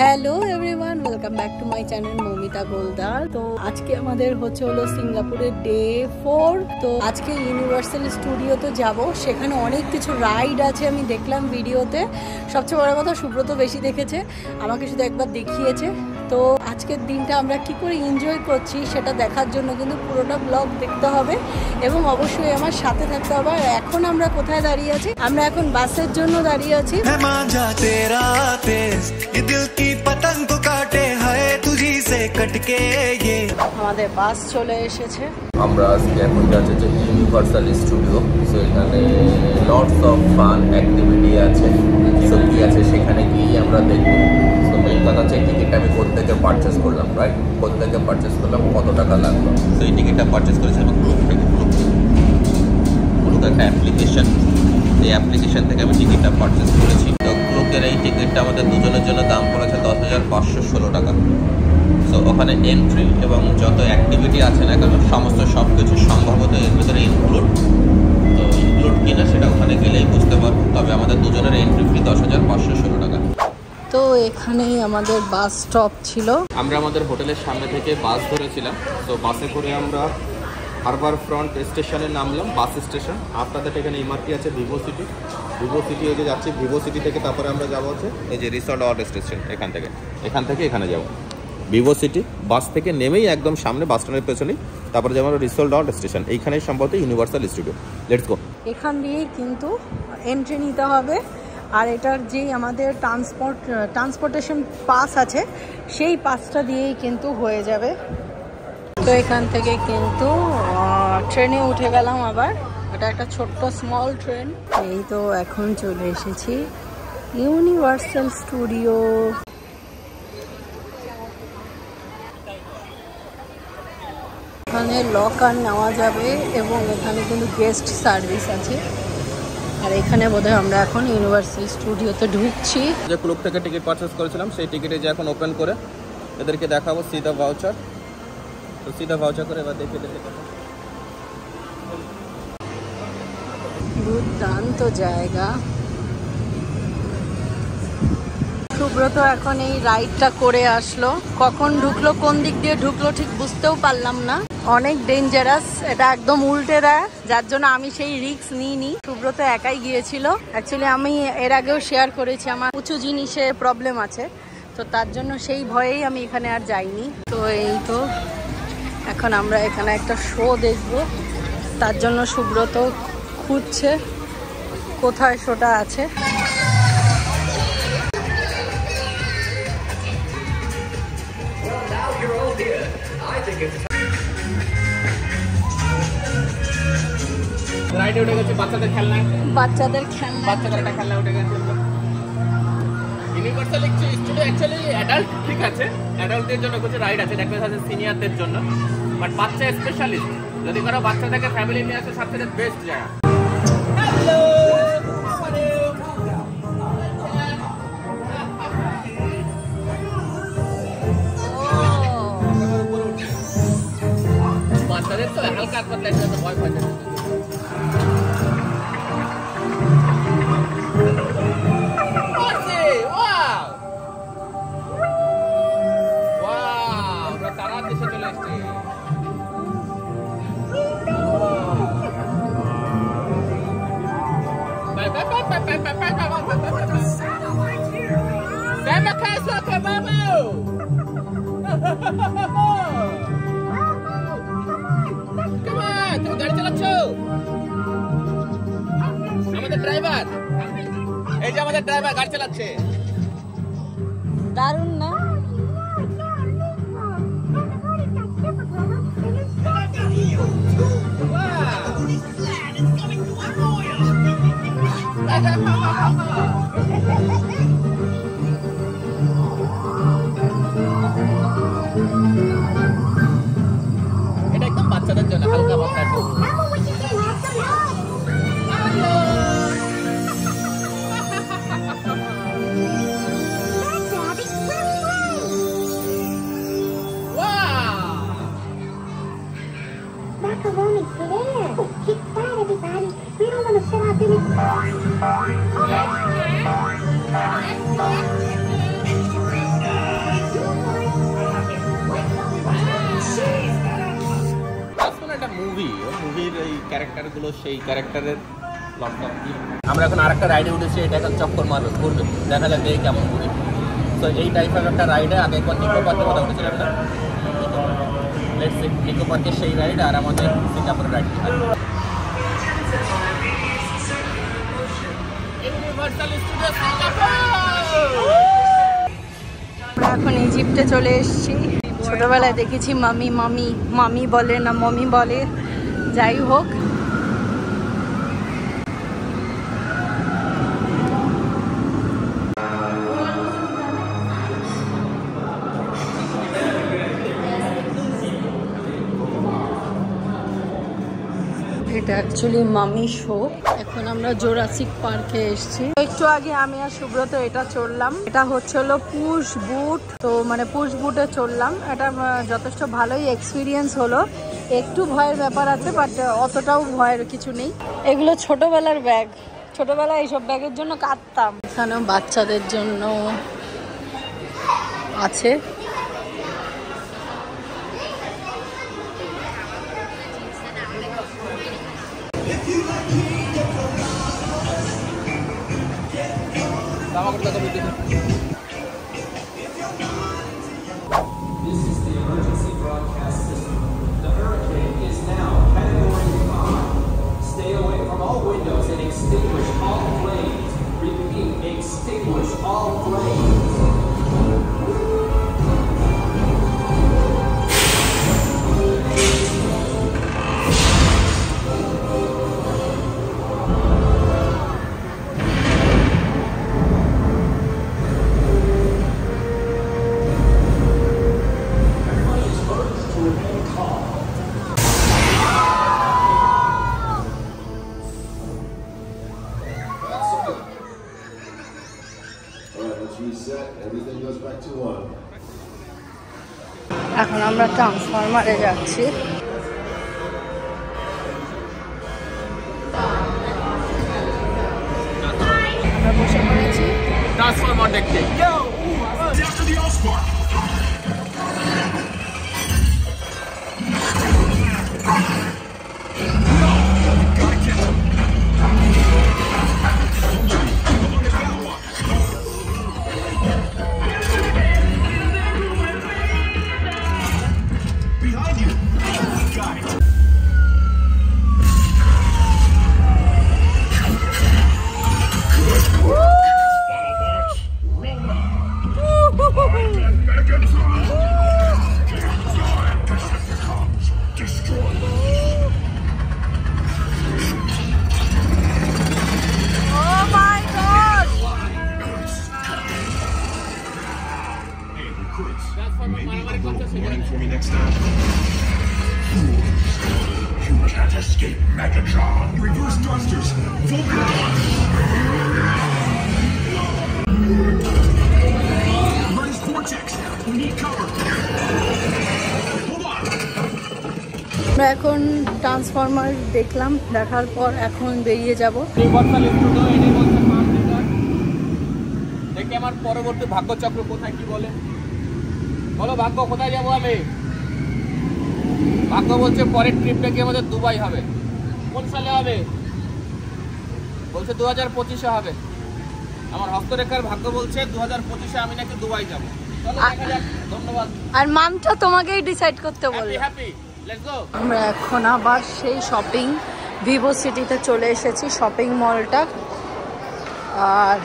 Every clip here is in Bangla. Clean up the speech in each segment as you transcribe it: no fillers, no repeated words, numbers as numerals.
Hello everyone, welcome back to my channel Moumita Goldar. তো আজকে আমাদের হলো সিঙ্গাপুরের ডে 4। তো আজকে ইউনিভার্সাল স্টুডিওতে যাব, সেখানে অনেক কিছু রাইড আছে আমি দেখলাম ভিডিওতে। সবচেয়ে বড় কথা, সুব্রত বেশি দেখেছে, আমাকে শুধু একবার দেখিয়েছে। তো আজকের দিনটা আমরা কি করে এনজয় করছি সেটা দেখার জন্য কিন্তু পুরোটা ব্লগ দেখতে হবে এবং অবশ্যই আমার সাথে থাকতে হবে। আর এখন আমরা কোথায় দাঁড়িয়ে আছি? আমরা এখন বাসের জন্য দাঁড়িয়ে আছি। আমাদের বাস চলে এসেছে। আমরা আজকে এখন যাচ্ছি যে ইউনিভার্সাল স্টুডিও। সো এখানে লটস অফ ফান অ্যাক্টিভিটি আছে। সো কি আছে সেখানে গিয়ে আমরা দেখবো। সো মেন কথা হচ্ছে টিকিটটা আমি কোথেকে পারচেস করলাম, রাইট? কোথেকে পারচেস করলাম, কত টাকা লাগলো। তো এই টিকিটটা পারচেস করেছি আমি গ্রুপ থেকে। গ্রুপ একটা অ্যাপ্লিকেশন, এই অ্যাপ্লিকেশন থেকে আমি টিকিটটা পারচেস করেছি। তো গ্রুপের এই টিকিটটা আমাদের দুজনের জন্য দাম পড়েছে 10,516 টাকা। তো ওখানে এন্ট্রি এবং যত অ্যাক্টিভিটি আছে না কেন সমস্ত সব কিছু সম্ভবত এর ভিতরে ইনক্লুড। তো ইনক্লুড কিনা সেটা ওখানে গেলেই বুঝতে পারবো। তবে আমাদের দুজনের এন্ট্রি ফি 10,516 টাকা। তো এখানেই আমাদের বাস স্টপ ছিল। আমরা আমাদের হোটেলের সামনে থেকে বাস ধরেছিলাম। তো বাসে করে আমরা হারবার ফ্রন্ট স্টেশনে নামলাম, বাস স্টেশন। আপনাদের এখানে এমআরটি আছে ভিভো সিটি। ভিভো সিটি এই যে যাচ্ছি, ভিভো সিটি থেকে তারপরে আমরা যাবো হচ্ছে এই যে রিসর্ট আউট স্টেশন। এখান থেকে এখানে যাবো ভিভো সিটি। বাস থেকে নেমেই একদম সামনে বাস স্ট্যান্ডের পেছনেই তারপরে যেমন রিসর্ট আউট স্টেশন। এইখানেই সম্ভবত ইউনিভার্সাল স্টুডিও। Let's go. এখান দিয়েই কিন্তু এন্ট্রি নিতে হবে। আর এটার যেই আমাদের ট্রান্সপোর্টেশন পাস আছে সেই পাসটা দিয়েই কিন্তু হয়ে যাবে। তো এখান থেকে কিন্তু ট্রেনে উঠে গেলাম আবার। এটা একটা ছোট্ট স্মল ট্রেন। এই তো এখন চলে এসেছি ইউনিভার্সাল স্টুডিও। এখানে লকার নেওয়া যাবে এবং এখানে কিন্তু গেস্ট সার্ভিস আছে। আর এখানে বোধহয় আমরা এখন ইউনিভার্সাল স্টুডিওতে ঢুকছি। যে ক্লুব থেকে টিকিট পারচেস করেছিলাম সেই টিকিটে যে এখন ওপেন করে এদেরকে দেখাবো সিধা ভাউচার। তো সিধা ভাউচার করে এবার দেখে দুর্দান্ত জায়গা। সুব্রত এখন এই রাইডটা করে আসলো। কখন ঢুকলো, কোন দিক দিয়ে ঢুকলো ঠিক বুঝতেও পারলাম না। অনেক ডেঞ্জারাস, এটা একদম উল্টে দেয়, যার জন্য আমি সেই রিস্ক নিইনি। সুব্রত একাই গিয়েছিল। অ্যাকচুয়ালি আমি এর আগেও শেয়ার করেছি আমার উঁচু জিনিসে প্রবলেম আছে, তো তার জন্য সেই ভয়েই আমি এখানে আর যাইনি। তো এই তো এখন আমরা এখানে একটা শো দেখব, তার জন্য সুব্রত খুঁজছে কোথায় শোটা আছে। রাইডে উঠে গেছে বাচ্চাদের খেলনা একটা খেলনা উঠে গেছে। ইউনিভার্সাল স্টুডিও অ্যাকচুয়ালি অ্যাডাল্ট, ঠিক আছে, অ্যাডাল্টদের জন্য কিছু রাইড আছে, দেখবে আছে সিনিয়রদের জন্য। বাট বাচ্চা স্পেশালিস্ট যদি কারো বাচ্চাদেরকে ফ্যামিলি নিয়ে আসে সবথেকে বেস্ট জায়গা। বাচ্চাদের তো হালকা করতে ভয় পায়। তুমি গাড়ি চালাচ্ছ? আমাদের ড্রাইভার, এই যে আমাদের ড্রাইভার গাড়ি চালাচ্ছে। দারুণ না? এটা একদম বাচ্চাদের জন্য হালকা বাচ্চা। ক্যারেক্টারগুলো সেই ক্যারেক্টারের আমরা এখন আরেকটা রাইডে উঠেছি, এটা এখন চক্কর মারবে ঘুরবে, দেখা যাক এই কেমন ঘুরে। তো এই টাইপের একটা রাইডে আগে একবার নিকো পার্কের কথা উঠেছিলাম না, নিকো পার্কের সেই রাইড আর আমাদের সিঙ্গাপুরের রাইড। আমরা এখন ইজিপ্টে চলে এসেছি। ছোটবেলায় দেখেছি মামি মামি মামি বলে না মমি বলে, যাই হোক। এটা অ্যাকচুয়ালি মামি শো। এখন আমরা জোরাসিক পার্কে এসেছি। একটু আগে আমি আর সুব্রত এটা চললাম, এটা হচ্ছে হলো পুশ বুট। তো মানে পুশ বুটে চললাম, এটা যথেষ্ট ভালোই এক্সপিরিয়েন্স হলো। একটু ভয়ের ব্যাপার আছে, বাট অতটাও ভয়ের কিছু নেই। এগুলো ছোটবেলার ব্যাগ, ছোটবেলায় এইসব ব্যাগের জন্য কাঁদতাম। এখানেও বাচ্চাদের জন্য আছে। This is the emergency broadcast system. The hurricane is now Category 5. Stay away from all windows and extinguish all flames. Repeat, extinguish all flames. এখন আমরা ট্রান্সফরমারে যাচ্ছি। আমরা বসে পড়েছি ট্রান্সফরমার দেখতে। For me next time. You can't escape Megatron. Reverse thrusters. Vulcan. Release vortex. We need cover. Hold on. আমরা এখন ট্রান্সফরমার দেখলাম, দেখার পর এখন বেরিয়ে যাব। দেখে আমার পরবর্তী ভাগ্যচক্র কোথায় কি বলে। বলো ভাগ্য, কোথায় যাবো আমি? ভাগ্য বলছে পরের ট্রিপটা কি আমাদের দুবাই হবে। কোন সালে হবে? বলছে 2025-এ হবে। আমার হস্তরেখার ভাগ্য বলছে 2025-এ আমি নাকি দুবাই যাবো। চলো দেখা যাক। ধন্যবাদ। আর মামটা তোমাকেই ডিসাইড করতে বললো। Happy, let's go. আমরা এখন আবার সেই শপিং ভিভো সিটিতে চলে এসেছি, শপিং মলটা। আর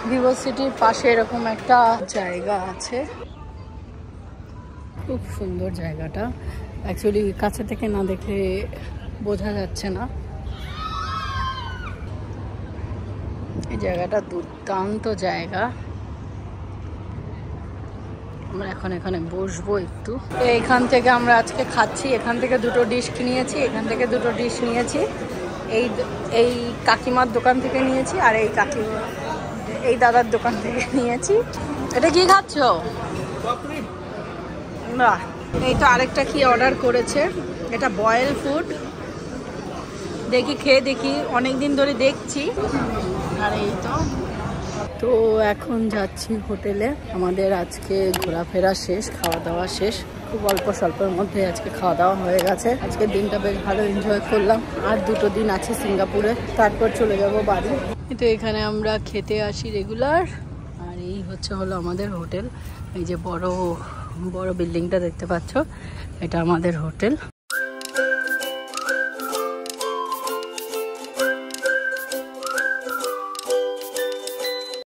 ভিভো সিটির পাশে এরকম একটা জায়গা আছে, খুব সুন্দর জায়গাটা। অ্যাকচুয়ালি কাছে থেকে না দেখলে বোঝা যাচ্ছে না। এই জায়গাটা দুর্দান্ত জায়গা। আমরা এখন এখানে বসবো একটু। এইখান থেকে আমরা আজকে খাচ্ছি, এখান থেকে দুটো ডিশ নিয়েছি, এখান থেকে দুটো ডিশ নিয়েছি। এই কাকিমার দোকান থেকে নিয়েছি, আর এই দাদার দোকান থেকে নিয়েছি। এটা কি খাচ্ছ? না, এই তো আরেকটা কি অর্ডার করেছে, এটা বয়েল ফুড। দেখি খেয়ে দেখি, অনেক দিন ধরে দেখছি। আর এই তো তো এখন যাচ্ছি হোটেলে। আমাদের আজকে ঘোরাফেরা শেষ, খাওয়া দাওয়া শেষ, খুব অল্প স্বল্পের মধ্যে আজকে খাওয়া দাওয়া হয়ে গেছে। আজকের দিনটা বেশ ভালো এনজয় করলাম। আর 2 দিন আছে সিঙ্গাপুরে, তারপর চলে যাব বাড়ি। তো এখানে আমরা খেতে আসি রেগুলার। আর এই হলো আমাদের হোটেল। এই যে বড় বড় বিল্ডিংটা দেখতে পাচ্ছ, এটা আমাদের হোটেল।